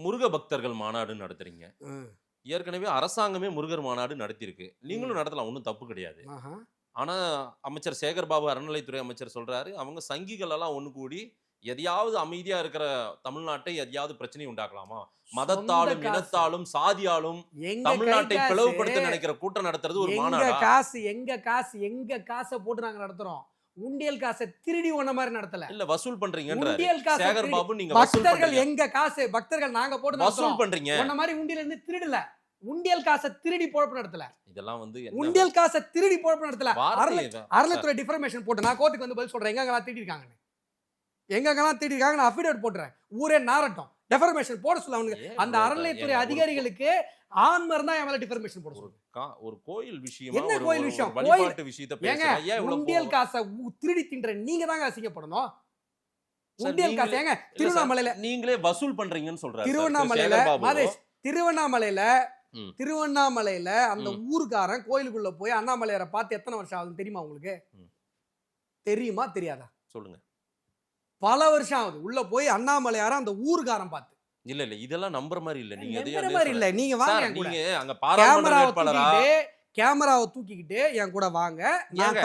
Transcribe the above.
முருக பக்தர்கள் மாநாடு நடத்துறீங்க. ஏற்கனவே அரசாங்கமே முருகர் மாநாடு நடத்தியிருக்கு. நீங்களும் நடத்தலாம், ஒண்ணும் தப்பு கிடையாது. ஆனா அமைச்சர் சேகர் பாபு அறநிலைத்துறை அமைச்சர் சொல்றாரு, அவங்க சங்கிகள் எல்லாம் ஒண்ணு கூடி எதையாவது அமைதியா இருக்கிற தமிழ்நாட்டை எதையாவது பிரச்சனை உண்டாக்கலாமா, மதத்தாலும் இனத்தாலும் சாதியாலும் தமிழ்நாட்டை பிளவுபடுத்த நினைக்கிற கூட்டம் நடத்துறது ஒரு மாநாடா? எங்க காசை போட்டு நாங்க நடத்துறோம். உண்டியல் காசை திருடி ஒண்ண மாதிரி நடத்தல. இல்ல வசூல் பண்றீங்கன்ற உண்டியல் காசை சேகர் பாபு நீங்க பக்தர்கள் எங்க காசு பக்தர்கள் நாங்க போட்டு வசூல் பண்றீங்க. ஒண்ண மாதிரி உண்டியல இருந்து திருடல. உண்டியல் காசை திருடி பொழப்பு நடத்தல. இதெல்லாம் வந்து உண்டியல் காசை திருடி பொழப்பு நடத்தல. அறநிலைத்துறை டிஃபர்மேஷன் போட்டு நான் கோர்ட்டுக்கு வந்து பதில் சொல்றேன். எங்கெல்லாம் திருடி இருக்காங்கன்னு, எங்கெல்லாம் திருடி இருக்காங்க நான் அஃபிடேவிட் போட்டுறேன். ஊரே நாரட்டும். டிஃபர்மேஷன் போட சொல்ல அவனுக்கு. அந்த அறநிலைத்துறை அதிகாரிகளுக்கு ஆன்ம இருந்தா என் மேல டிஃபர்மேஷன் போட சொல்லுங்க. ஒரு கோயில் விஷயமா, என்ன கோயில் விஷயம்? வழிபாட்டு விஷயத்தை பேசுறீங்க. உண்டியல் காசை திருடி தின்ற நீங்க தாங்க அசிங்கப்படணும். உண்டியல் காசை ஏங்க திருவண்ணாமலையில நீங்களே வசூல் பண்றீங்கன்னு சொல்றாரு. திருவண்ணாமலையில அந்த ஊர்காரன் கோயிலுக்குள்ள போய் அண்ணாமலையாரை பார்த்து எத்தனை வருஷம் ஆகுது தெரியுமா உங்களுக்கு? தெரியுமா தெரியாதா சொல்லுங்க. பல வருஷம் ஆகுது. உள்ள போய் அண்ணாமலையார அந்த ஊர்காரன் பார்த்து. இல்ல இதெல்லாம் நம்புற மாதிரி இல்ல. நீங்க நம்புற மாதிரி இல்ல. நீங்க வாங்க, நீங்க அங்க பாராளுமன்ற வேட்பாளரா கேமராவை தூக்கிக்கிட்டு என் கூட வாங்க. நான்